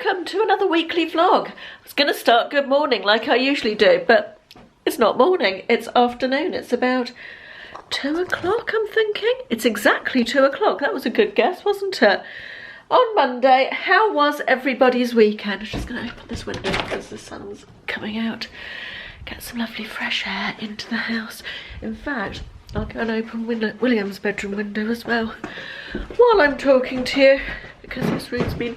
welcome to another weekly vlog. I was going to start good morning like I usually do, but it's not morning, it's afternoon. It's about 2 o'clock, I'm thinking. It's exactly 2 o'clock. That was a good guess, wasn't it? On Monday, how was everybody's weekend? I'm just going to open this window because the sun's coming out. Get some lovely fresh air into the house. In fact, I'll go and open William's bedroom window as well while I'm talking to you, because this room's been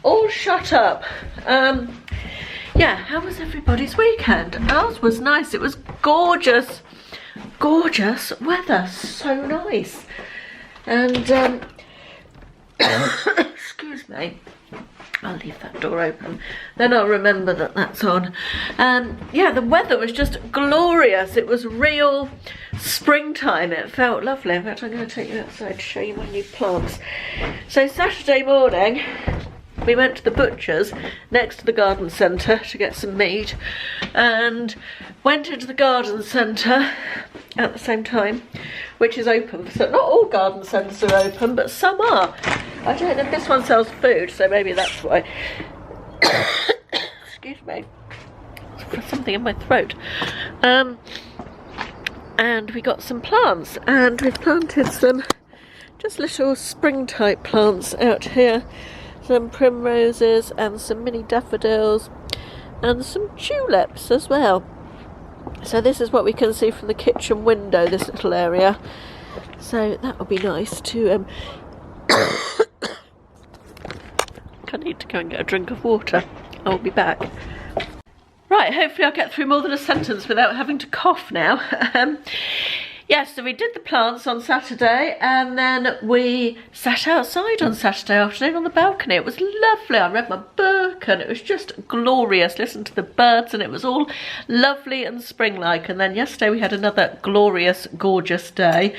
all shut up. Yeah, how was everybody's weekend? Ours was nice. It was gorgeous, gorgeous weather. So nice. And excuse me, I'll leave that door open, then I'll remember that that's on. Yeah, the weather was just glorious. It was real springtime. It felt lovely. In fact, I'm going to take you outside to show you my new plants. So Saturday morning, we went to the butcher's next to the garden centre to get some meat, and went into the garden centre at the same time, which is open. So not all garden centres are open, but some are. I don't know if this one sells food, so maybe that's why. Excuse me, there's something in my throat. And we got some plants, and we've planted some just little spring type plants out here. Some primroses and some mini daffodils and some tulips as well. So this is what we can see from the kitchen window, this little area. So that would be nice to I need to go and get a drink of water. I'll be back. Right, hopefully I'll get through more than a sentence without having to cough now. Yeah, so we did the plants on Saturday, and then we sat outside on Saturday afternoon on the balcony. It was lovely. I read my book and it was just glorious. Listened to the birds and it was all lovely and spring-like. And then yesterday we had another glorious, gorgeous day.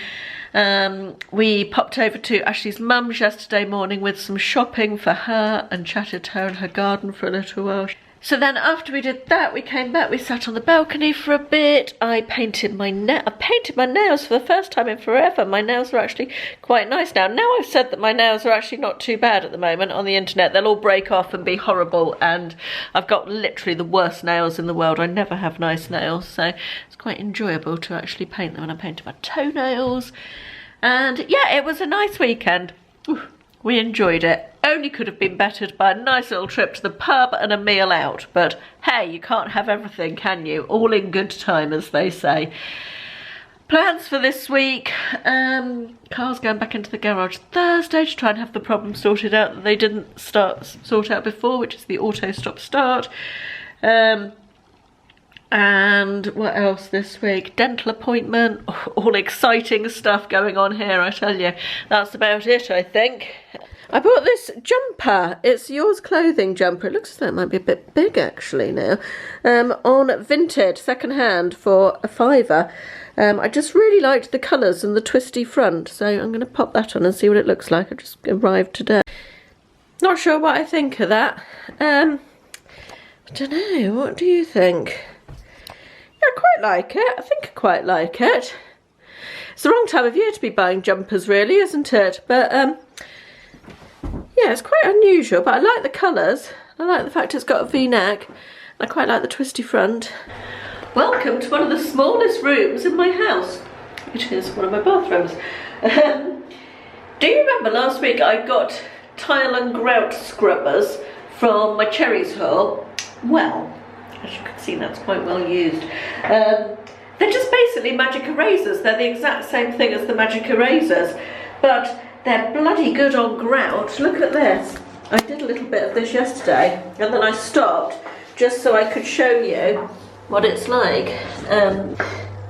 We popped over to Ashley's mum's yesterday morning with some shopping for her and chatted to her in her garden for a little while. So then after we did that, we came back, we sat on the balcony for a bit. I painted my nails for the first time in forever. My nails are actually quite nice now. Now I've said that my nails are actually not too bad at the moment on the internet. They'll all break off and be horrible, and I've got literally the worst nails in the world. I never have nice nails, so it's quite enjoyable to actually paint them. And I painted my toenails. And yeah, it was a nice weekend. Ooh. We enjoyed it. Only could have been bettered by a nice little trip to the pub and a meal out. But hey, you can't have everything, can you? All in good time, as they say. Plans for this week. Car's going back into the garage Thursday to try and have the problem sorted out that they didn't sort out before, which is the auto stop start. And what else this week? Dental appointment. All exciting stuff going on here, I tell you. That's about it, I think. I bought this jumper. It's Yours Clothing jumper. It looks as though it might be a bit big actually now. On Vinted, second hand, for £5. I just really liked the colours and the twisty front, so I'm going to pop that on and see what it looks like. I just arrived today. Not sure what I think of that. I don't know. What do you think? Yeah, I quite like it. I think I quite like it. It's the wrong time of year to be buying jumpers, really, isn't it? But yeah, it's quite unusual, but I like the colours. I like the fact it's got a V-neck. I quite like the twisty front. Welcome to one of the smallest rooms in my house, which is one of my bathrooms. Do you remember last week I got tile and grout scrubbers from my cherries haul? Well, as you can see, that's quite well used. They're just basically magic erasers. They're the exact same thing as the magic erasers, but they're bloody good on grout. Look at this. I did a little bit of this yesterday, and then I stopped just so I could show you what it's like.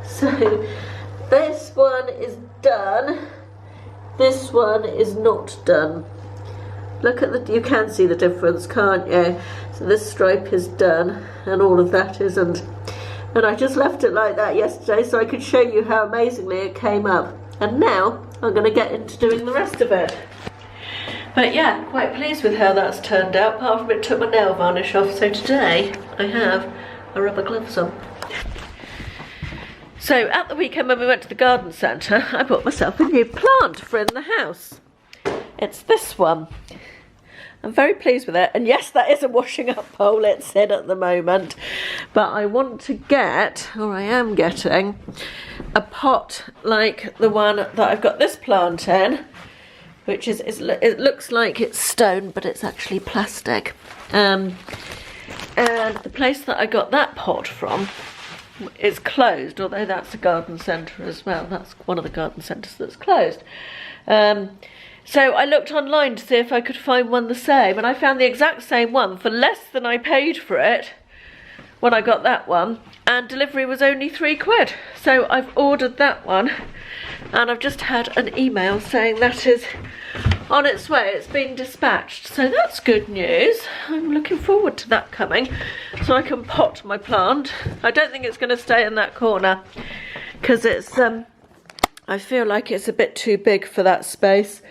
So this one is done. This one is not done. Look at you can see the difference, can't you? So this stripe is done and all of that isn't. And I just left it like that yesterday so I could show you how amazingly it came up. And now I'm going to get into doing the rest of it. But yeah, quite pleased with how that's turned out, apart from it took my nail varnish off. So today I have my rubber gloves on. So at the weekend when we went to the garden centre, I bought myself a new plant for in the house. It's this one. I'm very pleased with it. And yes, that is a washing up bowl it's in at the moment. But I want to get, or I am getting, a pot like the one that I've got this plant in, which is it looks like it's stone, but it's actually plastic. And the place that I got that pot from is closed, although that's a garden centre as well. That's one of the garden centres that's closed. So I looked online to see if I could find one the same, and I found the exact same one for less than I paid for it when I got that one, and delivery was only £3. So I've ordered that one, and I've just had an email saying that is on its way. It's been dispatched, so that's good news. I'm looking forward to that coming so I can pot my plant. I don't think it's going to stay in that corner because it's I feel like it's a bit too big for that space.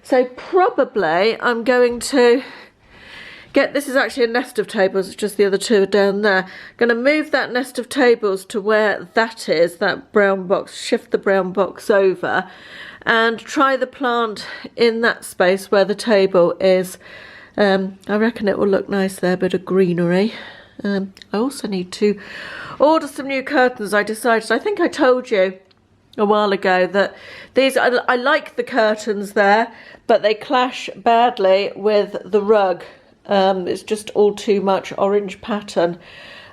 So probably I'm going to get, this is actually a nest of tables, it's just the other two are down there. Going to move that nest of tables to where that is, that brown box, shift the brown box over and try the plant in that space where the table is. I reckon it will look nice there, a bit of greenery. I also need to order some new curtains. I decided, I think I told you a while ago that these, I like the curtains there, but they clash badly with the rug. It's just all too much orange pattern.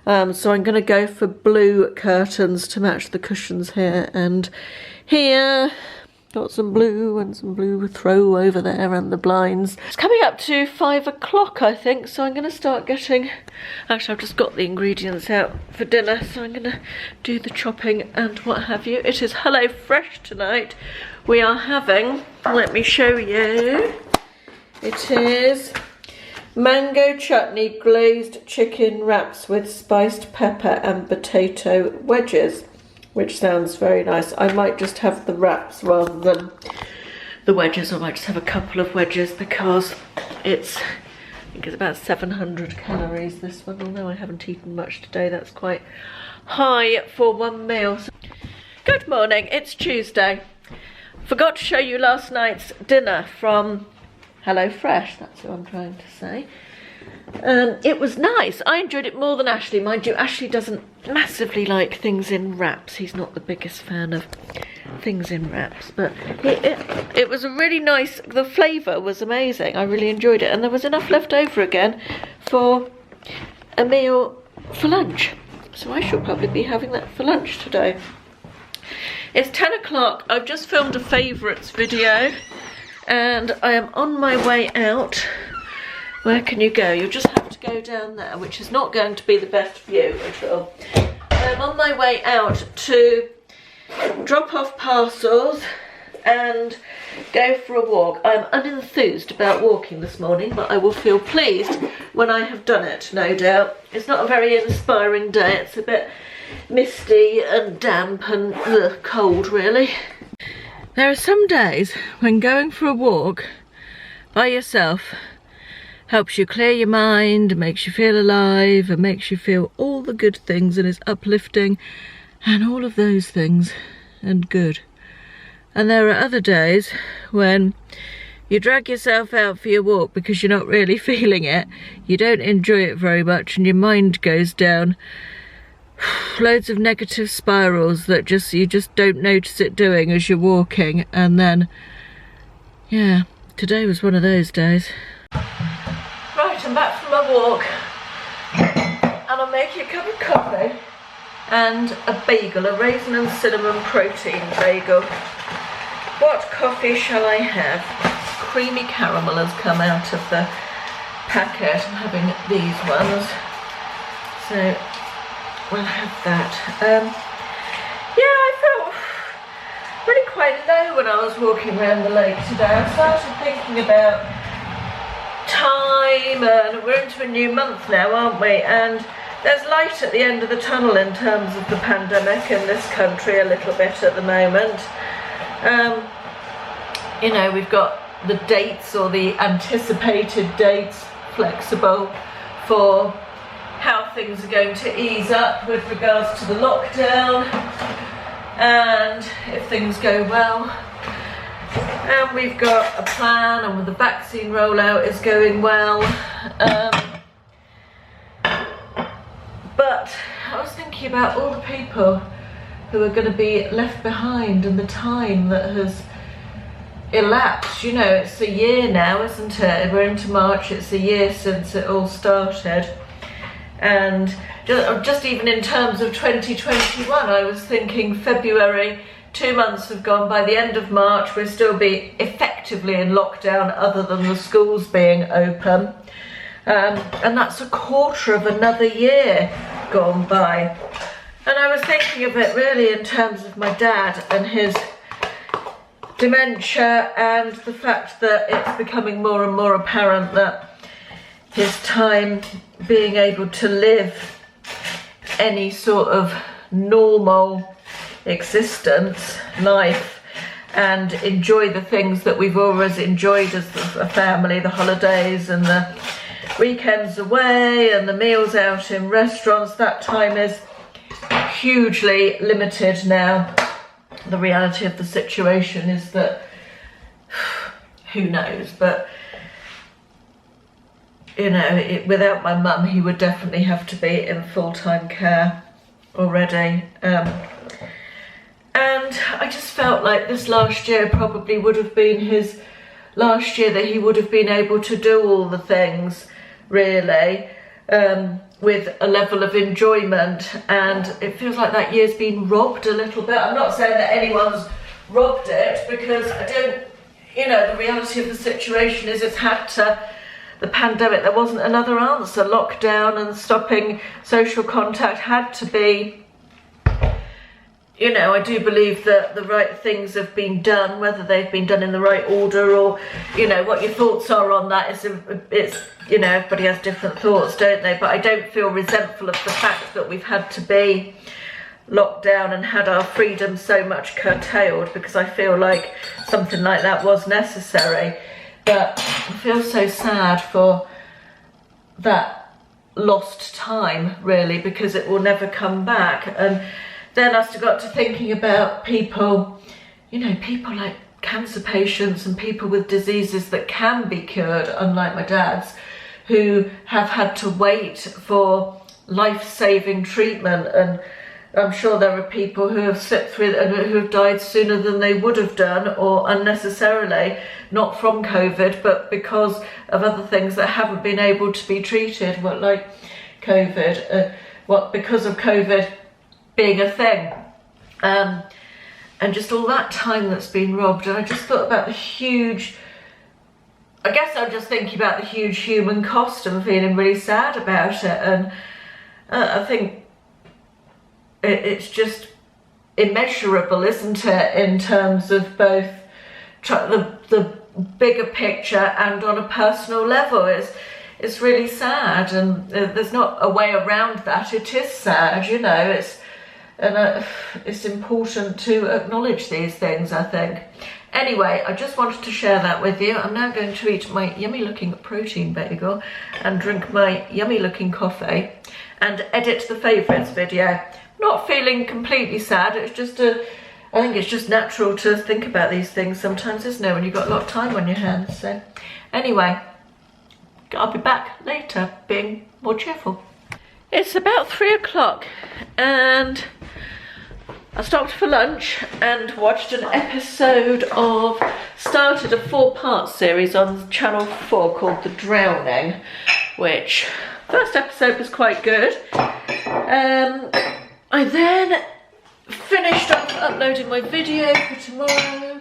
So I'm going to go for blue curtains to match the cushions here and here. Got some blue and some blue throw over there and the blinds. It's coming up to 5 o'clock, I think, so I'm going to start getting... Actually, I've just got the ingredients out for dinner, so I'm going to do the chopping and what have you. It is Hello Fresh tonight. We are having, let me show you, it is mango chutney glazed chicken wraps with spiced pepper and potato wedges, which sounds very nice. I might just have the wraps rather than the wedges. I might just have a couple of wedges because it's, I think it's about 700 calories, this one, although I haven't eaten much today. That's quite high for one meal. Good morning, it's Tuesday. Forgot to show you last night's dinner from Hello Fresh, that's what I'm trying to say. It was nice. I enjoyed it more than Ashley. Mind you, Ashley doesn't massively like things in wraps. He's not the biggest fan of things in wraps, but it was a really nice, the flavour was amazing. I really enjoyed it, and there was enough left over again for a meal for lunch. So I shall probably be having that for lunch today. It's 10 o'clock. I've just filmed a favourites video and I am on my way out. Where can you go? You'll just have to go down there, which is not going to be the best view at all. I'm on my way out to drop off parcels and go for a walk. I'm unenthused about walking this morning, but I will feel pleased when I have done it, no doubt. It's not a very inspiring day. It's a bit misty and damp and cold, really. There are some days when going for a walk by yourself helps you clear your mind, makes you feel alive, and makes you feel all the good things, and is uplifting and all of those things and good. And there are other days when you drag yourself out for your walk because you're not really feeling it, you don't enjoy it very much, and your mind goes down loads of negative spirals that you just don't notice it doing as you're walking. And then, yeah, today was one of those days. Right, I'm back from my walk and I'm making a cup of coffee and a bagel, a raisin and cinnamon protein bagel. What coffee shall I have? Creamy caramel has come out of the packet. I'm having these ones, so we'll have that. Yeah, I felt really quite low when I was walking around the lake today. I started thinking about time, and we're into a new month now, aren't we? And there's light at the end of the tunnel in terms of the pandemic in this country a little bit at the moment. You know, we've got the dates, or the anticipated dates, flexible for how things are going to ease up with regards to the lockdown, and if things go well, And we've got a plan, and with the vaccine rollout is going well. But I was thinking about all the people who are going to be left behind and the time that has elapsed. You know, it's a year now, isn't it? We're into March, it's a year since it all started. And just even in terms of 2021, I was thinking February, 2 months have gone. By the end of March, we'll still be effectively in lockdown other than the schools being open. And that's a quarter of another year gone by. And I was thinking of it really in terms of my dad and his dementia, and the fact that it's becoming more and more apparent that his time being able to live any sort of normal existence, life, and enjoy the things that we've always enjoyed as a family, the holidays and the weekends away and the meals out in restaurants, that time is hugely limited now. The reality of the situation is that, who knows, but you know, without my mum, he would definitely have to be in full-time care already. And I just felt like this last year probably would have been his last year that he would have been able to do all the things, really, with a level of enjoyment. And it feels like that year's been robbed a little bit. I'm not saying that anyone's robbed it, because I don't, you know, the reality of the situation is it's had to, the pandemic, there wasn't another answer. Lockdown and stopping social contact had to be, you know, I do believe that the right things have been done. Whether they've been done in the right order, or, you know, what your thoughts are on that is, it's, you know, everybody has different thoughts, don't they? But I don't feel resentful of the fact that we've had to be locked down and had our freedom so much curtailed, because I feel like something like that was necessary. But I feel so sad for that lost time, really, because it will never come back. And then I got to thinking about people, you know, people like cancer patients and people with diseases that can be cured, unlike my dad's, who have had to wait for life-saving treatment. And I'm sure there are people who have slipped through and who have died sooner than they would have done, or unnecessarily, not from COVID, but because of other things that haven't been able to be treated, what, like COVID, because of COVID being a thing, and just all that time that's been robbed. And I just thought about the huge, I guess I'm just thinking about the huge human cost and feeling really sad about it. And I think it's just immeasurable, isn't it, in terms of both the bigger picture and on a personal level. It's really sad, and there's not a way around that. It is sad, you know. It's important to acknowledge these things, I think. Anyway, I just wanted to share that with you. I'm now going to eat my yummy looking protein bagel and drink my yummy looking coffee and edit the favourites video. Not feeling completely sad. It's just I think it's just natural to think about these things sometimes, isn't it, when you've got a lot of time on your hands. So anyway, I'll be back later being more cheerful. It's about 3 o'clock and I stopped for lunch and watched an episode of, started a 4-part series on Channel 4 called The Drowning, which first episode was quite good. I then finished off uploading my video for tomorrow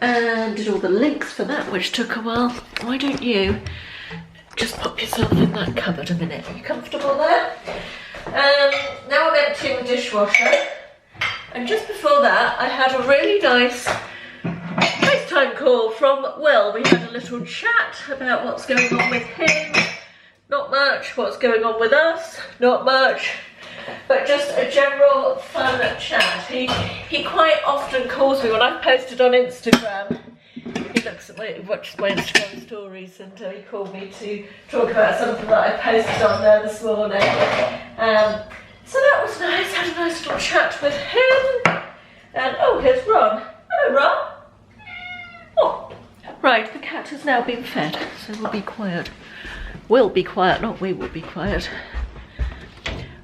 and did all the links for that, which took a while. Why don't you just pop yourself in that cupboard a minute? Are you comfortable there? Now I'm emptying the dishwasher. And just before that, I had a really nice FaceTime call from Will. We had a little chat about what's going on with him. Not much. What's going on with us? Not much. But just a general fun chat. He quite often calls me when I've posted on Instagram. He looks at watches my Instagram stories, and he called me to talk about something that I posted on there this morning. So that was nice. Had a nice little chat with him. And oh, here's Ron. Hello, Ron. cat has now been fed, so we'll be quiet. We'll be quiet, not we will be quiet.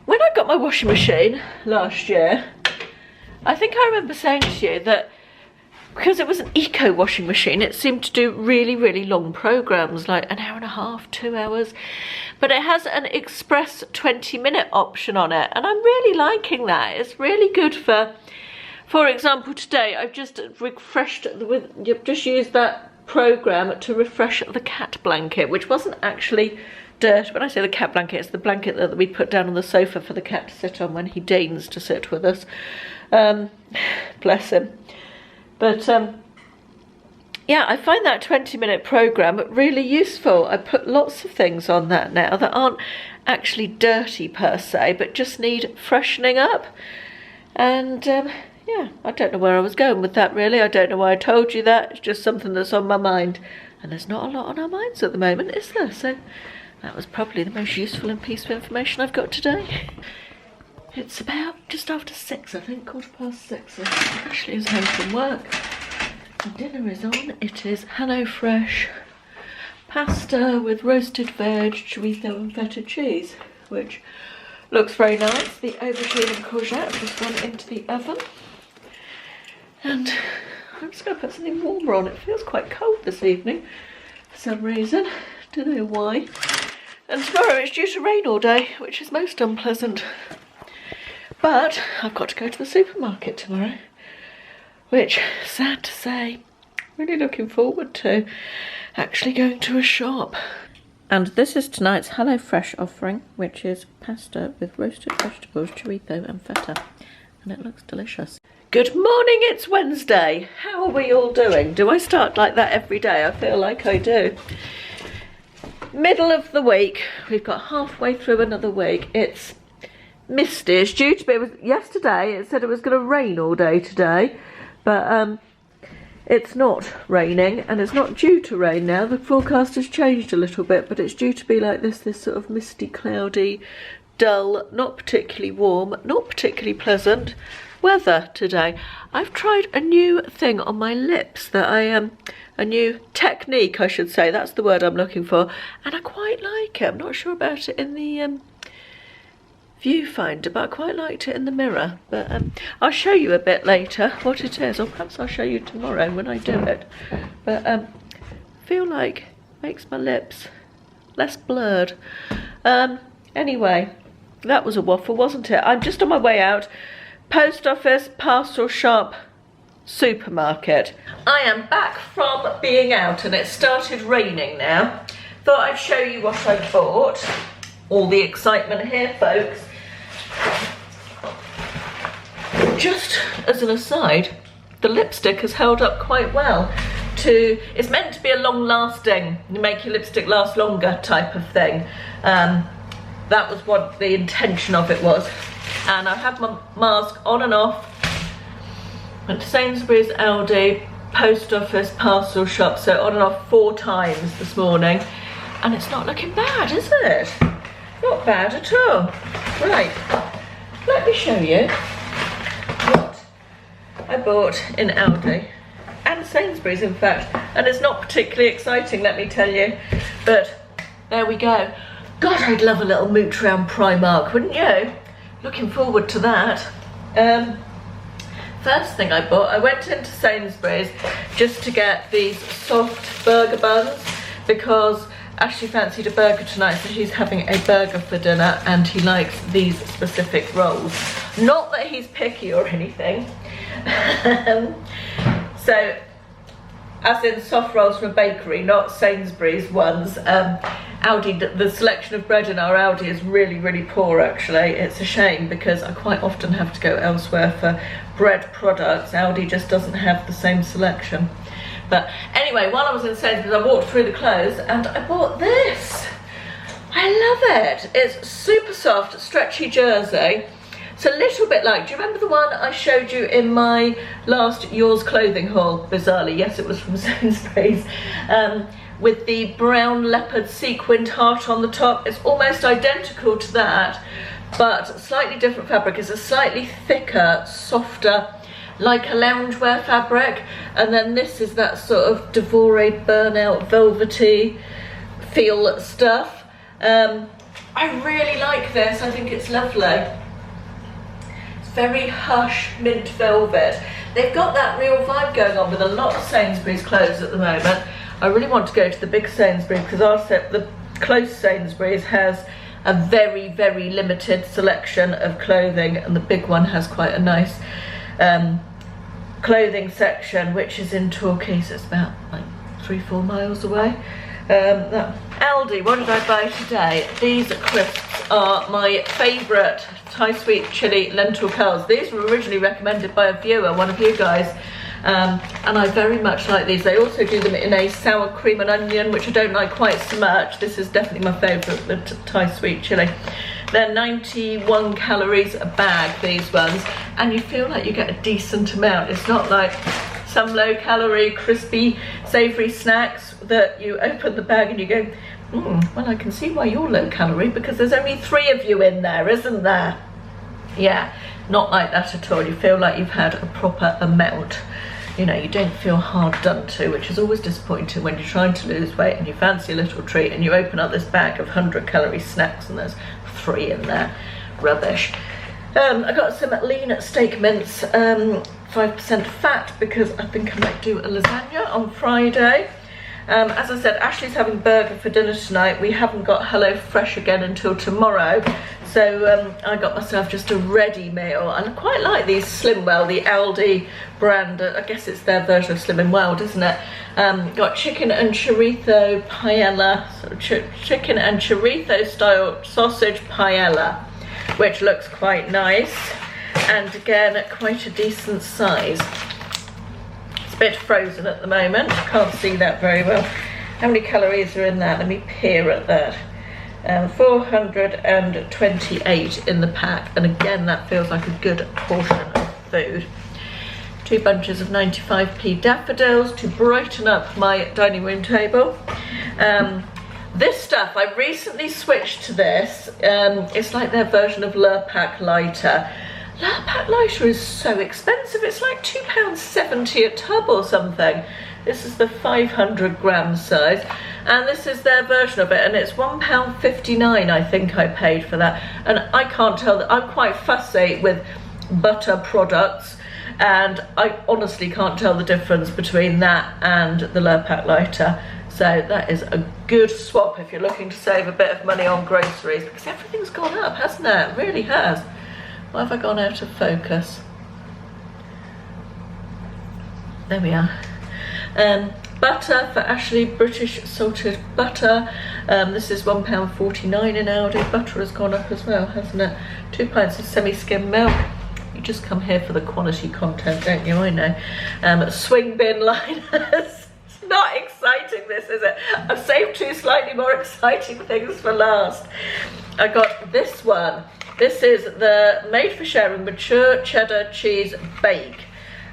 When I got my washing machine last year, I think I remember saying to you that because it was an eco washing machine, it seemed to do really, really long programs, like an hour and a half, 2 hours. But it has an express 20-minute option on it, and I'm really liking that. It's really good for example, today I've just refreshed, just used that program to refresh the cat blanket, which wasn't actually dirt. When I say the cat blanket, it's the blanket that we put down on the sofa for the cat to sit on when he deigns to sit with us. Bless him. But yeah, I find that 20-minute program really useful. I put lots of things on that now that aren't actually dirty per se, but just need freshening up. And yeah, I don't know where I was going with that really. I don't know why I told you that. It's just something that's on my mind. And there's not a lot on our minds at the moment, is there? So that was probably the most useful and piece of information I've got today. It's about just after 6, I think, 6:15. Ashley is home from work. The dinner is on. It is HelloFresh pasta with roasted veg, chorizo and feta cheese, which looks very nice. The aubergine and courgette just went into the oven. And I'm just going to put something warmer on. It feels quite cold this evening for some reason. Don't know why. And tomorrow it's due to rain all day, which is most unpleasant. But I've got to go to the supermarket tomorrow, which, sad to say, really looking forward to actually going to a shop. And this is tonight's HelloFresh offering, which is pasta with roasted vegetables, chorizo and feta. And it looks delicious. Good morning, it's Wednesday. How are we all doing? Do I start like that every day? I feel like I do. Middle of the week. We've got halfway through another week. It's misty. It's due to be, yesterday it said it was going to rain all day today, but it's not raining and it's not due to rain now. The forecast has changed a little bit, but it's due to be like this sort of misty, cloudy, dull, not particularly warm, not particularly pleasant weather today. I've tried a new thing on my lips that a new technique I should say, that's the word I'm looking for, and I quite like it. I'm not sure about it in the viewfinder, but I quite liked it in the mirror. But I'll show you a bit later what it is, or perhaps I'll show you tomorrow when I do it. But I feel like it makes my lips less blurred. Anyway, that was a waffle, wasn't it? I'm just on my way out. Post office, parcel shop, supermarket. I am back from being out and it started raining now. Thought I'd show you what I bought. All the excitement here, folks. Just as an aside, the lipstick has held up quite well. It's meant to be a long-lasting, make your lipstick last longer type of thing. That was what the intention of it was. And I had my mask on and off. Went to Sainsbury's, Aldi, post office, parcel shop, so on and off 4 times this morning. And it's not looking bad, is it? Not bad at all. Right, let me show you what I bought in Aldi and Sainsbury's in fact. And it's not particularly exciting, let me tell you, but there we go. God, I'd love a little mooch around Primark, wouldn't you? Looking forward to that. First thing I bought, I went into Sainsbury's just to get these soft burger buns because Ashley fancied a burger tonight, so she's having a burger for dinner and he likes these specific rolls. Not that he's picky or anything. So, as in soft rolls from a bakery, not Sainsbury's ones. Aldi, the selection of bread in our Aldi is really, really poor actually. It's a shame because I quite often have to go elsewhere for bread products. Aldi just doesn't have the same selection. But anyway, while I was in Sainsbury's, I walked through the clothes and I bought this. I love it. It's super soft, stretchy jersey. It's a little bit like, do you remember the one I showed you in my last Yours clothing haul, bizarrely? Yes, it was from Sainsbury's. With the brown leopard sequined heart on the top. It's almost identical to that, but slightly different fabric. It's a slightly thicker, softer like a loungewear fabric, and then this is that sort of Devoré burnout velvety feel stuff. I really like this. I think it's lovely. It's very hush mint velvet. They've got that real vibe going on with a lot of Sainsbury's clothes at the moment. I really want to go to the big Sainsbury's because the close Sainsbury's has a very, very limited selection of clothing, and the big one has quite a nice clothing section, which is in Torquay, so it's about like 3-4 miles away. Aldi, what did I buy today? These crisps are my favourite Thai sweet chilli lentil curls. These were originally recommended by a viewer, one of you guys, and I very much like these. They also do them in a sour cream and onion, which I don't like quite so much. This is definitely my favourite, the Thai sweet chilli. They're 91 calories a bag, these ones, and you feel like you get a decent amount. It's not like some low calorie, crispy, savoury snacks that you open the bag and you go, well, I can see why you're low calorie because there's only 3 of you in there, isn't there? Yeah, not like that at all. You feel like you've had a proper amount. You know, you don't feel hard done to, which is always disappointing when you're trying to lose weight and you fancy a little treat and you open up this bag of 100 calorie snacks and there's 3 in there. Rubbish. I got some lean steak mince, 5% fat, because I think I might do a lasagna on Friday. As I said, Ashley's having burger for dinner tonight. We haven't got Hello Fresh again until tomorrow, so I got myself just a ready meal, and I quite like these Slimwell, the Aldi brand. I guess it's their version of Slim and Well, isn't it? Got chicken and chorizo paella, chicken and chorizo style sausage paella, which looks quite nice, and again quite a decent size. It's a bit frozen at the moment, can't see that very well. How many calories are in that? Let me peer at that. 428 in the pack, and again that feels like a good portion of food. 2 bunches of 95p daffodils to brighten up my dining room table. This stuff, I recently switched to this. It's like their version of Lurpak Lighter. Lurpak Lighter is so expensive. It's like £2.70 a tub or something. This is the 500 gram size, and this is their version of it, and it's £1.59 I think I paid for that. And I can't tell that I'm quite fussy with butter products, and I honestly can't tell the difference between that and the Lurpak Lighter. So that is a good swap if you're looking to save a bit of money on groceries, because everything's gone up, hasn't it? It really has. Why have I gone out of focus? There we are. Butter for Ashley, British salted butter. This is £1.49 in Aldi. Butter has gone up as well, hasn't it? 2 pints of semi-skim milk. You just come here for the quality content, don't you? I know. Swing bin liners. Not exciting, this, is it? I've saved 2 slightly more exciting things for last. I got this one. This is the made for sharing mature cheddar cheese bake.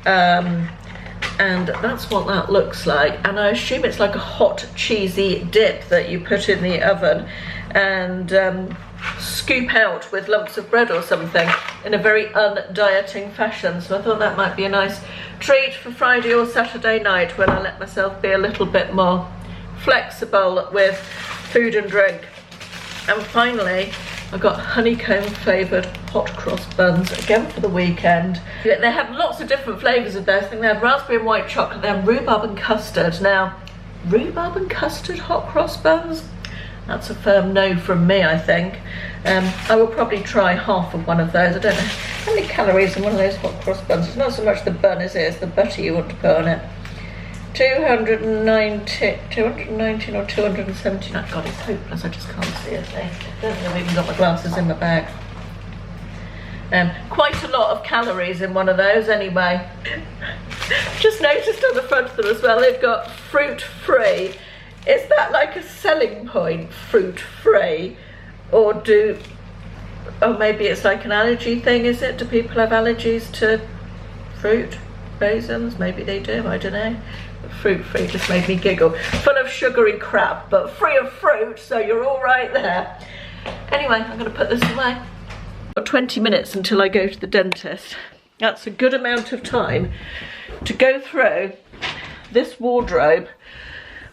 And that's what that looks like. And I assume it's like a hot cheesy dip that you put in the oven and scoop out with lumps of bread or something in a very undieting fashion. So I thought that might be a nice treat for Friday or Saturday night when I let myself be a little bit more flexible with food and drink. And finally, I've got honeycomb flavoured hot cross buns, again for the weekend. They have lots of different flavours of those. I think they have raspberry and white chocolate, they have rhubarb and custard. Now, rhubarb and custard hot cross buns? That's a firm no from me, I think. I will probably try half of one of those. I don't know how many calories in one of those hot cross buns. It's not so much the bun, is it? It's the butter you want to put on it. 219 or 270. Oh God, it's hopeless. I just can't see a thing. I don't think I've even got my glasses in my bag. Quite a lot of calories in one of those anyway. Just noticed on the front of them as well, they've got fruit free. Is that like a selling point, fruit free? Or maybe it's like an allergy thing, is it? Do people have allergies to fruit? Raisins? Maybe they do, I don't know. Fruit free just made me giggle. Full of sugary crap, but free of fruit, so you're all right there. Anyway, I'm going to put this away. Got 20 minutes until I go to the dentist. That's a good amount of time to go through this wardrobe,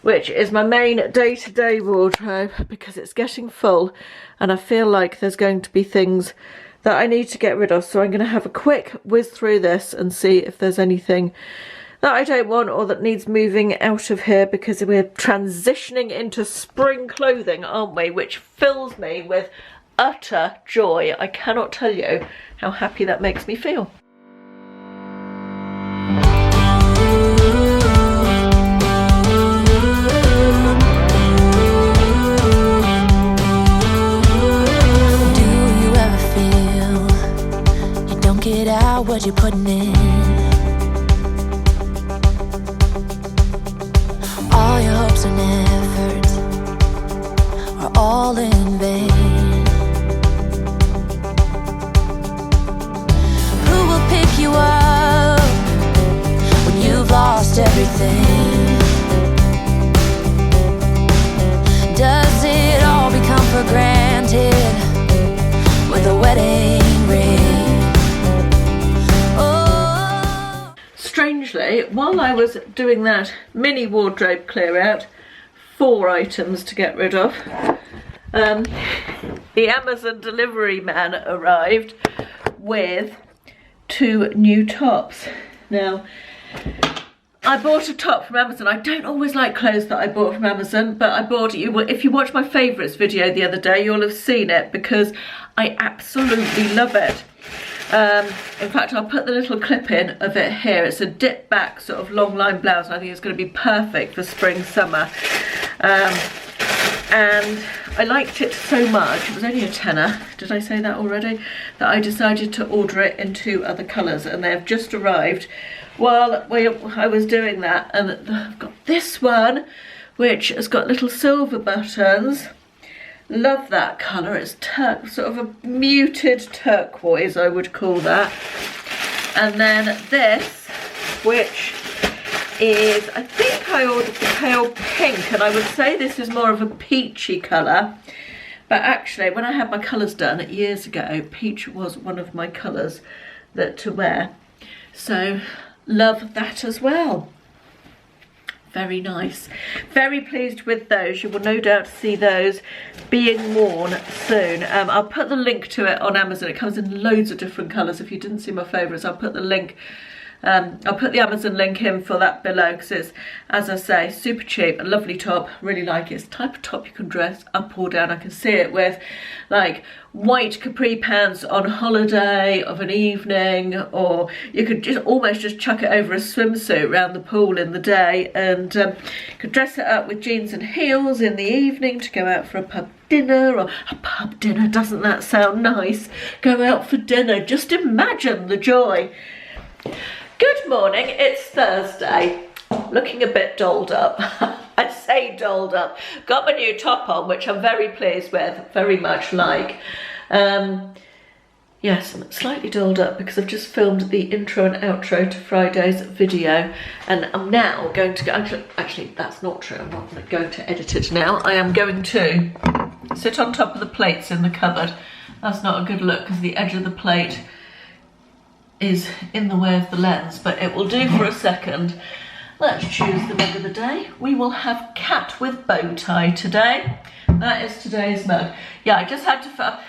which is my main day-to-day wardrobe, because it's getting full and I feel like there's going to be things that I need to get rid of. So I'm going to have a quick whiz through this and see if there's anything that I don't want or that needs moving out of here, because we're transitioning into spring clothing, aren't we? Which fills me with utter joy. I cannot tell you how happy that makes me feel. Get out what you're putting in. All your hopes and efforts are all in vain. Who will pick you up when you've lost everything? Does it all become for granted with a wedding ring? Strangely, while I was doing that mini wardrobe clear out, 4 items to get rid of, the Amazon delivery man arrived with 2 new tops. Now, I bought a top from Amazon. I don't always like clothes that I bought from Amazon, but I bought it. If you watched my favourites video the other day, you'll have seen it, because I absolutely love it. In fact, I'll put the little clip in of it here. It's a dip back sort of long line blouse, and I think it's going to be perfect for spring summer. And I liked it so much, it was only a tenner, did I say that already, that I decided to order it in 2 other colours, and they've just arrived while I was doing that. And I've got this one, which has got little silver buttons. Love that colour. It's sort of a muted turquoise, I would call that. And then this, which is, I think I ordered the pale pink, and I would say this is more of a peachy colour. But actually, when I had my colours done years ago, peach was one of my colours to wear. So, love that as well. Very nice. Very pleased with those. You will no doubt see those being worn soon. I'll put the link to it on Amazon. It comes in loads of different colours. If you didn't see my favourites, I'll put the link. I'll put the Amazon link in for that below, because it's, as I say, super cheap, a lovely top. Really like it. It's the type of top you can dress up or down. I can see it with like white capri pants on holiday of an evening, or you could just almost just chuck it over a swimsuit around the pool in the day, and you could dress it up with jeans and heels in the evening to go out for a pub dinner. Or a pub dinner, doesn't that sound nice? Go out for dinner, just imagine the joy. Good morning, it's Thursday. Looking a bit dolled up. I say dolled up. Got my new top on, which I'm very pleased with, very much like. Yes, I'm slightly dolled up because I've just filmed the intro and outro to Friday's video, and I'm now going to go, actually that's not true, I'm not going to edit it now. I am going to sit on top of the plates in the cupboard. That's not a good look because the edge of the plate is in the way of the lens, but it will do for a second. Let's choose the mug of the day. We will have cat with bow tie today. That is today's mug. Yeah, I just had to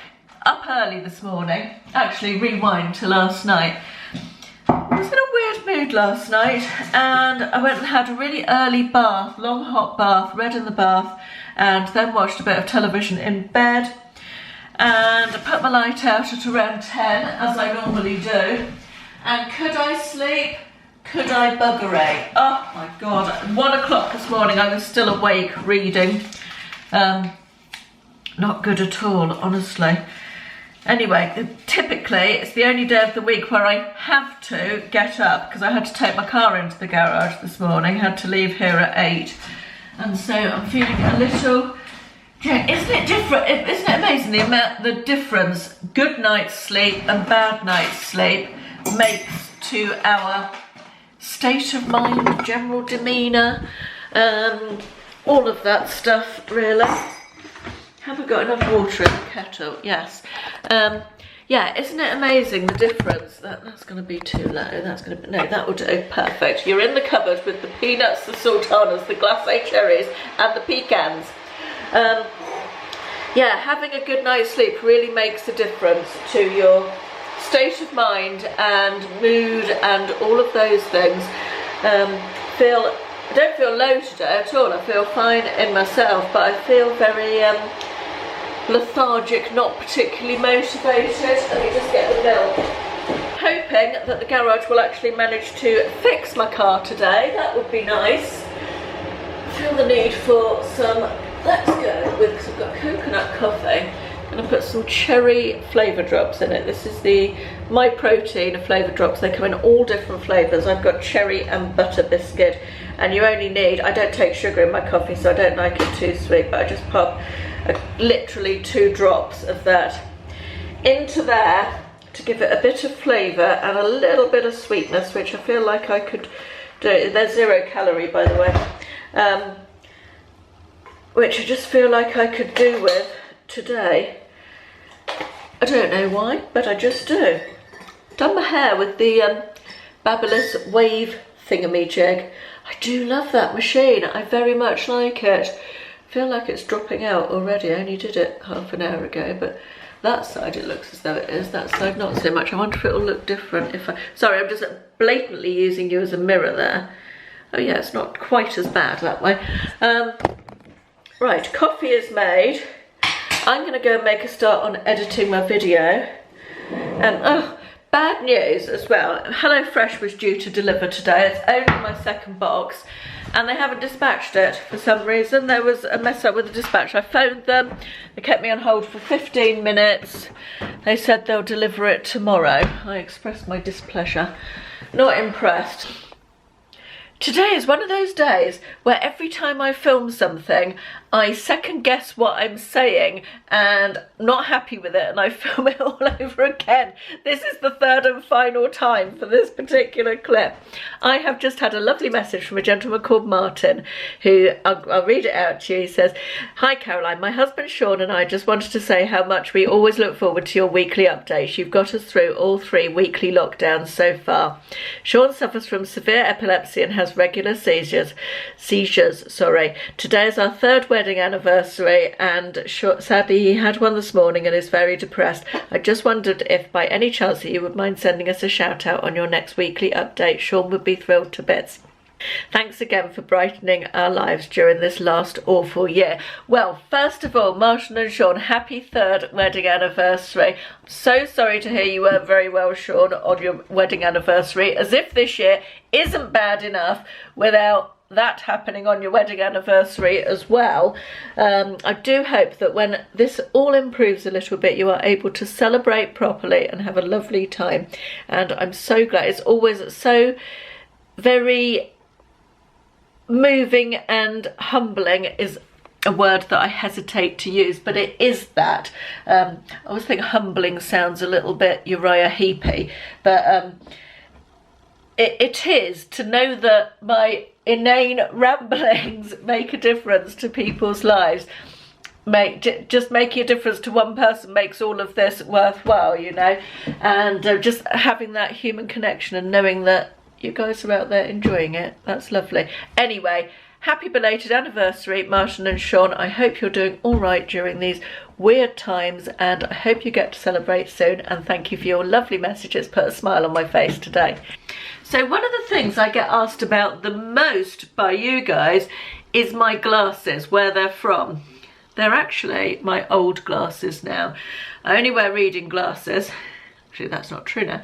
up early this morning. Actually, rewind to last night. I was in a weird mood last night, and I went and had a really early bath, long hot bath, read in the bath, and then watched a bit of television in bed. And I put my light out at around 10, as I normally do. And could I sleep? Could I buggerate? Oh my God, at 1 o'clock this morning I was still awake reading. Not good at all, honestly. Anyway, typically it's the only day of the week where I have to get up, because I had to take my car into the garage this morning, had to leave here at 8. And so I'm feeling a little... Yeah, isn't it different? Isn't it amazing the difference good night's sleep and bad night's sleep makes to our state of mind, general demeanour, all of that stuff, really. Have I got enough water in the kettle? Yes. yeah, isn't it amazing the difference? That's going to be too low. That's going to be, no, that will do. Perfect. You're in the cupboard with the peanuts, the sultanas, the glacé cherries and the pecans. Yeah, having a good night's sleep really makes a difference to your state of mind and mood and all of those things. I don't feel low today at all. I feel fine in myself, but I feel very lethargic, not particularly motivated. Let me just get the bill. Hoping that the garage will actually manage to fix my car today. That would be nice. I feel the need for some, let's go with, because I've got coconut coffee. I'm going to put some cherry flavour drops in it. This is the My Protein flavour drops. They come in all different flavours. I've got cherry and butter biscuit, and you only need, I don't take sugar in my coffee, so I don't like it too sweet, but I just pop literally 2 drops of that into there to give it a bit of flavour and a little bit of sweetness, which I feel like I could do. They're 0 calorie, by the way, which I just feel like I could do with today. I don't know why, but I just do. Done my hair with the Babyliss wave thingamajig. I do love that machine. I very much like it. I feel like it's dropping out already. I only did it half an hour ago, but that side it looks as though it is. That side not so much. I wonder if it'll look different if I... Sorry, I'm just blatantly using you as a mirror there. Oh yeah, it's not quite as bad that way. Right, coffee is made. I'm going to go and make a start on editing my video. And oh, bad news as well. HelloFresh was due to deliver today. It's only my 2nd box and they haven't dispatched it for some reason. There was a mess up with the dispatch. I phoned them. They kept me on hold for 15 minutes. They said they'll deliver it tomorrow. I expressed my displeasure. Not impressed. Today is one of those days where every time I film something, I second guess what I'm saying and not happy with it, and I film it all over again. This is the 3rd and final time for this particular clip. I have just had a lovely message from a gentleman called Martin, who, I'll read it out to you. He says, "Hi Caroline, my husband Sean and I just wanted to say how much we always look forward to your weekly updates. You've got us through all 3 weekly lockdowns so far. Sean suffers from severe epilepsy and has regular seizures. Today is our 3rd wedding anniversary, and sadly he had one this morning and is very depressed. I just wondered if by any chance that you would mind sending us a shout out on your next weekly update. Sean would be thrilled to bits. Thanks again for brightening our lives during this last awful year." Well, first of all, Martin and Sean, happy 3rd wedding anniversary. I'm so sorry to hear you weren't very well, Sean, on your wedding anniversary, as if this year isn't bad enough without that happening on your wedding anniversary as well. I do hope that when this all improves a little bit, you are able to celebrate properly and have a lovely time. And I'm so glad. It's always so very moving and humbling is a word that I hesitate to use, but it is that. I always think humbling sounds a little bit Uriah Heepy, but it is to know that my inane ramblings make a difference to people's lives. Just making a difference to one person makes all of this worthwhile, you know, and just having that human connection and knowing that you guys are out there enjoying it. That's lovely. Anyway, happy belated anniversary, Martin and Sean. I hope you're doing all right during these weird times, and I hope you get to celebrate soon, and thank you for your lovely messages. Put a smile on my face today. So one of the things I get asked about the most by you guys is my glasses, where they're from. They're actually my old glasses now. I only wear reading glasses. Actually, that's not true now.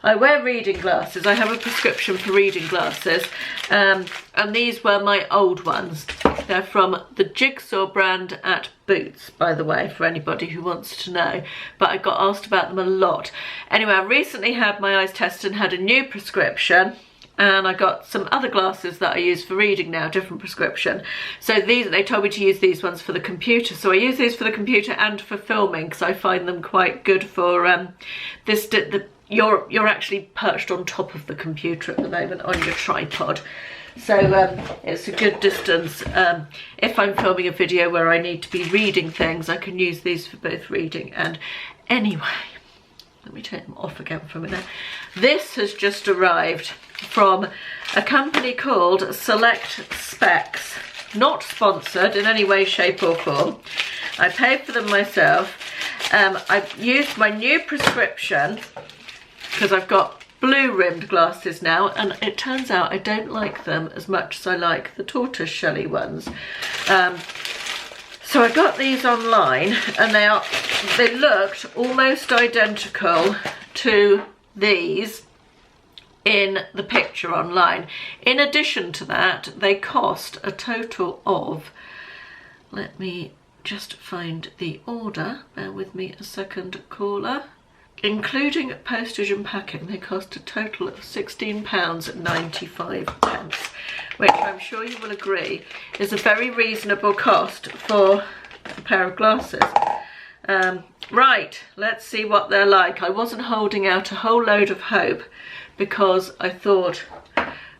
I wear reading glasses. I have a prescription for reading glasses, and these were my old ones. They're from the Jigsaw brand at Boots, by the way, for anybody who wants to know, but I got asked about them a lot. Anyway, I recently had my eyes tested and had a new prescription, and I got some other glasses that I use for reading now, different prescription. So they told me to use these ones for the computer. So I use these for the computer and for filming, because I find them quite good for you're actually perched on top of the computer at the moment on your tripod. So it's a good distance. If I'm filming a video where I need to be reading things, I can use these for both reading and... Anyway, Let me take them off again for a minute. This has just arrived from a company called Select Specs. Not sponsored in any way, shape or form. I paid for them myself. I've used my new prescription because I've got blue rimmed glasses now, and it turns out I don't like them as much as I like the tortoise shelly ones. So I got these online, and they looked almost identical to these in the picture online. In addition to that, they cost a total of, let me just find the order, bear with me a second, caller. Including postage and packing, they cost a total of £16.95, which I'm sure you will agree is a very reasonable cost for a pair of glasses. Right, let's see what they're like. I wasn't holding out a whole load of hope because I thought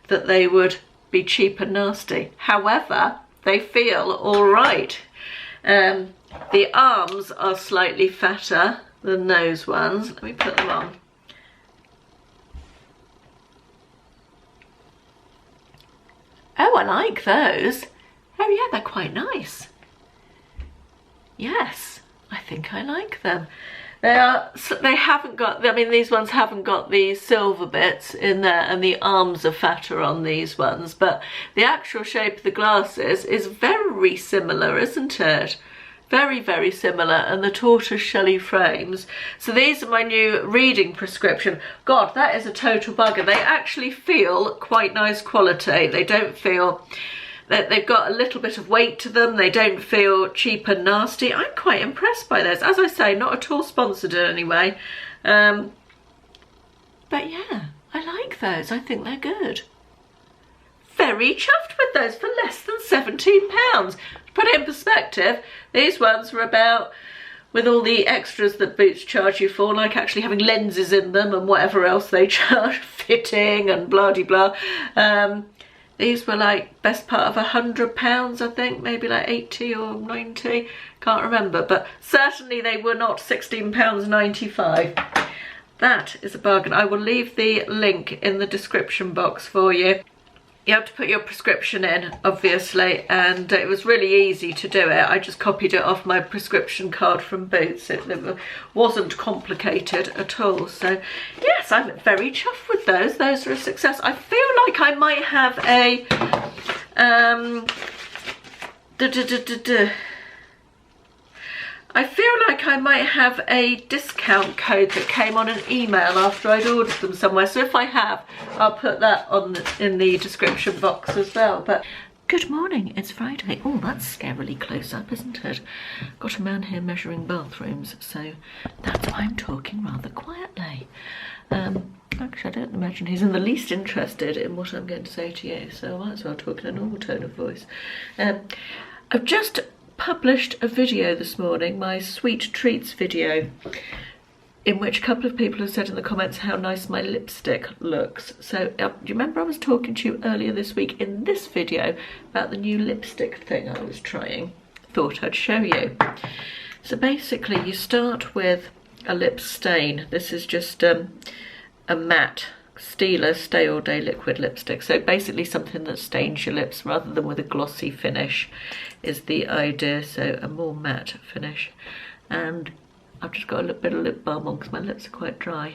that they would be cheap and nasty. However, they feel all right. The arms are slightly fatter than those ones. Let me put them on. Oh, I like those. Oh yeah, they're quite nice. Yes, I think I like them. They haven't got, I mean, these ones haven't got the silver bits in there, and the arms are fatter on these ones, but the actual shape of the glasses is very similar, isn't it? Very, very similar, and the tortoise shelly frames. So these are my new reading prescription. God, that is a total bugger. They actually feel quite nice quality. They don't feel that they've got a little bit of weight to them. They don't feel cheap and nasty. I'm quite impressed by this. As I say, not at all sponsored in any way. But yeah, I like those. I think they're good. Very chuffed with those for less than £17. To put it in perspective, these ones were about, with all the extras that Boots charge you for, like actually having lenses in them and whatever else they charge, fitting and blah-de-blah. These were like best part of £100, I think, maybe like 80 or 90, can't remember, but certainly they were not £16.95. That is a bargain. I will leave the link in the description box for you. You have to put your prescription in, obviously, and it was really easy to do it. I just copied it off my prescription card from Boots. It wasn't complicated at all. So yes, I'm very chuffed with those. Those are a success. I feel like I might have a I feel like I might have a discount code that came on an email after I'd ordered them somewhere. So if I have, I'll put that on in the description box as well. But good morning, it's Friday. Oh, that's scarily close up, isn't it? Got a man here measuring bathrooms, so that's why I'm talking rather quietly. Actually, I don't imagine he's in the least interested in what I'm going to say to you, so I might as well talk in a normal tone of voice. I've just published a video this morning, my sweet treats video, in which a couple of people have said in the comments how nice my lipstick looks. So do you remember I was talking to you earlier this week in this video about the new lipstick thing I was trying? Thought I'd show you. So basically you start with a lip stain. This is just a matte Stila Stay All Day liquid lipstick. So basically something that stains your lips rather than with a glossy finish is the idea. So a more matte finish. And I've just got a little bit of lip balm on because my lips are quite dry.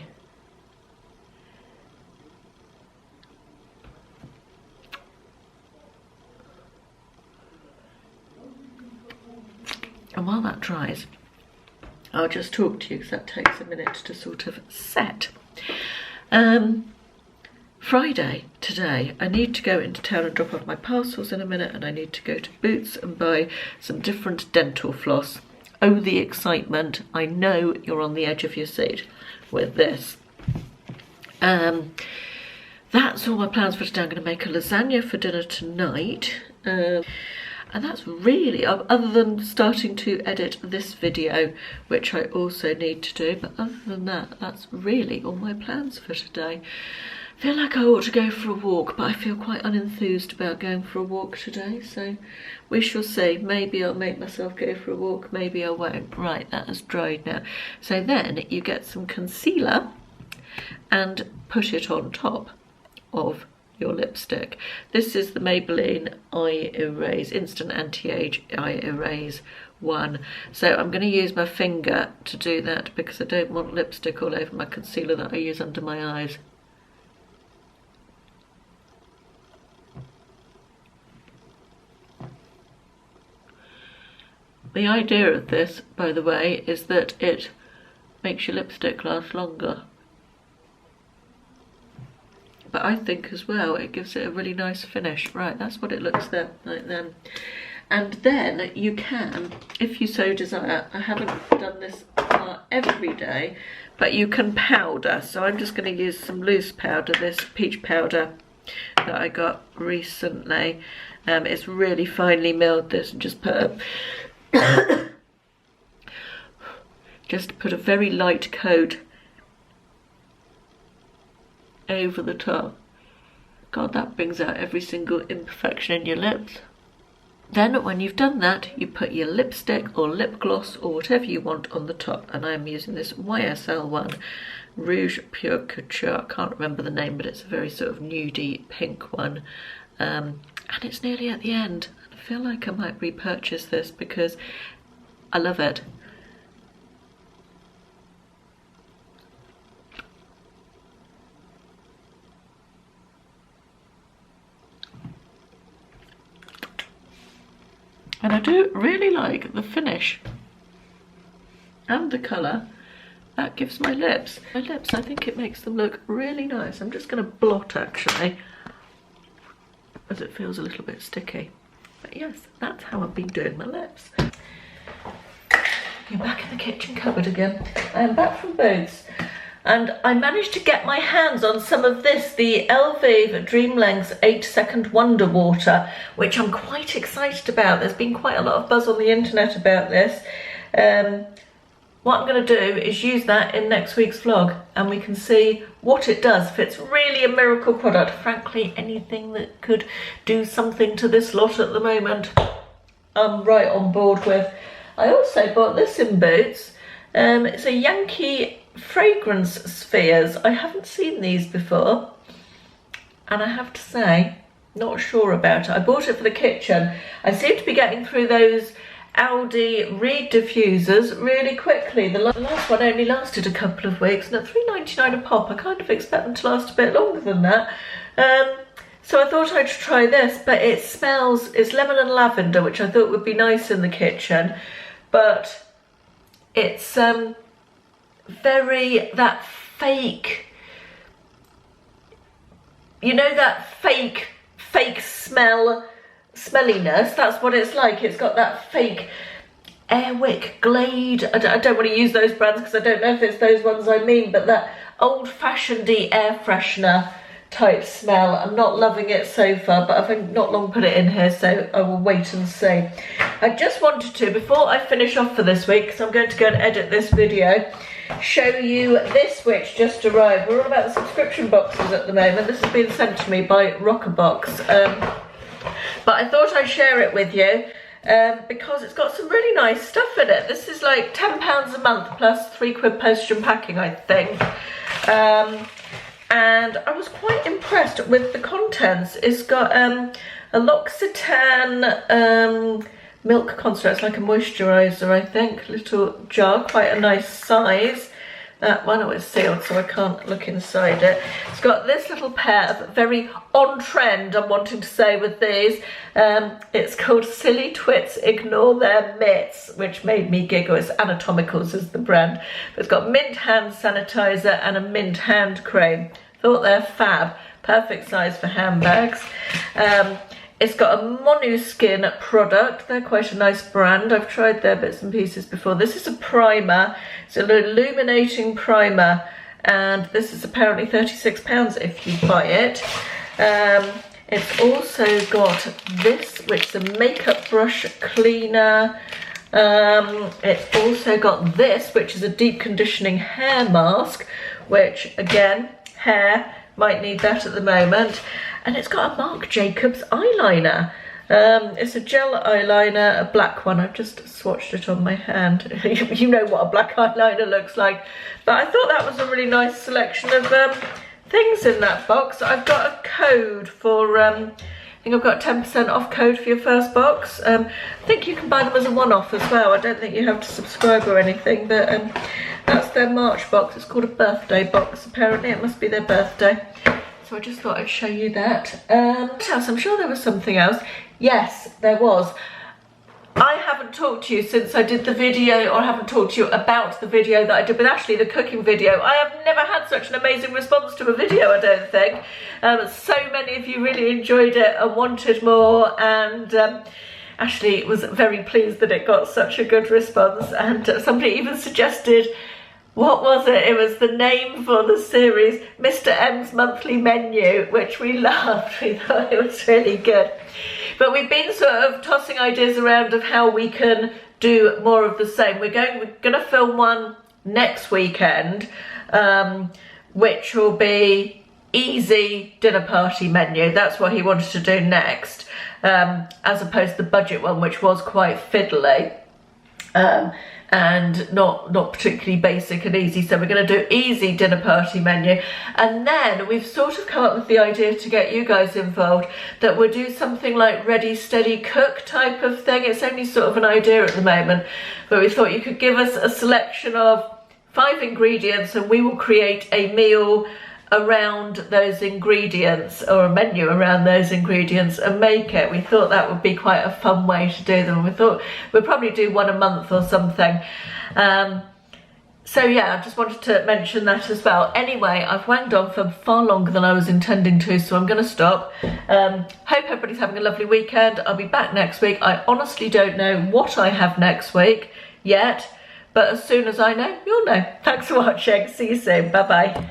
And while that dries, I'll just talk to you because that takes a minute to sort of set. Friday today, I need to go into town and drop off my parcels in a minute, and I need to go to Boots and buy some different dental floss. Oh, the excitement. I know you're on the edge of your seat with this. That's all my plans for today. I'm going to make a lasagna for dinner tonight. And And that's really, other than starting to edit this video, which I also need to do, but other than that, that's really all my plans for today. I feel like I ought to go for a walk, but I feel quite unenthused about going for a walk today, so we shall see. Maybe I'll make myself go for a walk, maybe I won't. Right, that has dried now. So then you get some concealer and put it on top of your lipstick. This is the Maybelline Eye Erase, Instant Anti-Age Eye Erase 1. So I'm going to use my finger to do that because I don't want lipstick all over my concealer that I use under my eyes. The idea of this, by the way, is that it makes your lipstick last longer. But I think as well it gives it a really nice finish. Right, that's what it looks like then. And then you can, if you so desire, I haven't done this every day, but you can powder. So I'm just going to use some loose powder, this peach powder that I got recently. It's really finely milled, this, and just put a just put a very light coat over the top. God, that brings out every single imperfection in your lips. Then when you've done that, you put your lipstick or lip gloss or whatever you want on the top, and I'm using this YSL one, Rouge Pure Couture. I can't remember the name, but it's a very sort of nudie pink one, and it's nearly at the end. I feel like I might repurchase this because I love it. And I do really like the finish and the colour that gives my lips. I think it makes them look really nice. I'm just going to blot actually, as it feels a little bit sticky. But yes, that's how I've been doing my lips. You're back in the kitchen cupboard again. I am back from Boots. And I managed to get my hands on some of this, the Elvive Dream Lengths 8-Second Wonder Water, which I'm quite excited about. There's been quite a lot of buzz on the internet about this. What I'm going to do is use that in next week's vlog, and we can see what it does. If it's really a miracle product, frankly, anything that could do something to this lot at the moment, I'm right on board with. I also bought this in Boots. It's a Yankee fragrance spheres. I haven't seen these before, and I have to say, not sure about it. I bought it for the kitchen. I seem to be getting through those Aldi reed diffusers really quickly. The last one only lasted a couple of weeks, and at £3.99 a pop, I kind of expect them to last a bit longer than that. So I thought I'd try this, but it smells, it's lemon and lavender, which I thought would be nice in the kitchen, but it's very, that fake, you know, that fake smelliness. That's what it's like. It's got that fake Airwick, Glade, I don't want to use those brands because I don't know if it's those ones I mean, but that old-fashioned-y air freshener type smell. I'm not loving it so far, but I've not long put it in here, so I will wait and see. I just wanted to, before I finish off for this week, because I'm going to go and edit this video, show you this which just arrived. We're all about the subscription boxes at the moment. This has been sent to me by Roccabox, but I thought I'd share it with you because it's got some really nice stuff in it. This is like £10 a month plus £3 postage and packing, I think. And I was quite impressed with the contents. It's got a L'Occitane milk concentrate. It's like a moisturiser, I think. Little jar, quite a nice size. That one, it's sealed, so I can't look inside it. It's got this little pair of very on trend, I'm wanting to say, with these. It's called Silly Twits Ignore Their Mitts, which made me giggle. It's Anatomicals is the brand. But it's got mint hand sanitizer and a mint hand cream. Thought they're fab. Perfect size for handbags. It's got a Monuskin product. They're quite a nice brand. I've tried their bits and pieces before. This is a primer. It's an illuminating primer, and this is apparently £36 if you buy it. It's also got this, which is a makeup brush cleaner. It's also got this, which is a deep conditioning hair mask, which again, hair might need that at the moment. And it's got a Marc Jacobs eyeliner. It's a gel eyeliner, a black one. I've just swatched it on my hand. You know what a black eyeliner looks like. But I thought that was a really nice selection of things in that box. I've got a code for, I think I've got a 10% off code for your first box. I think you can buy them as a one-off as well. I don't think you have to subscribe or anything, but that's their March box. It's called a birthday box, apparently. It must be their birthday. So I just thought I'd show you that. What else? I'm sure there was something else. Yes, there was. I haven't talked to you since I did the video, or I haven't talked to you about the video that I did with Ashley, the cooking video. I have never had such an amazing response to a video, I don't think. So many of you really enjoyed it and wanted more, and Ashley was very pleased that it got such a good response, and somebody even suggested, what was it? It was the name for the series, Mr. M's Monthly Menu, which we loved. We thought it was really good. But we've been sort of tossing ideas around of how we can do more of the same. We're going to film one next weekend, which will be easy dinner party menu. That's what he wanted to do next, as opposed to the budget one, which was quite fiddly. And not particularly basic and easy. So we're going to do easy dinner party menu, and then we've sort of come up with the idea to get you guys involved that we'll do something like ready steady cook type of thing. It's only sort of an idea at the moment, but we thought you could give us a selection of 5 ingredients and we will create a meal around those ingredients, or a menu around those ingredients, and make it. We thought that would be quite a fun way to do them. We thought we'd probably do one a month or something. So yeah, I just wanted to mention that as well. Anyway, I've wanged on for far longer than I was intending to, so I'm going to stop. Hope everybody's having a lovely weekend. I'll be back next week. I honestly don't know what I have next week yet, but as soon as I know, you'll know. Thanks for watching. See you soon. Bye bye.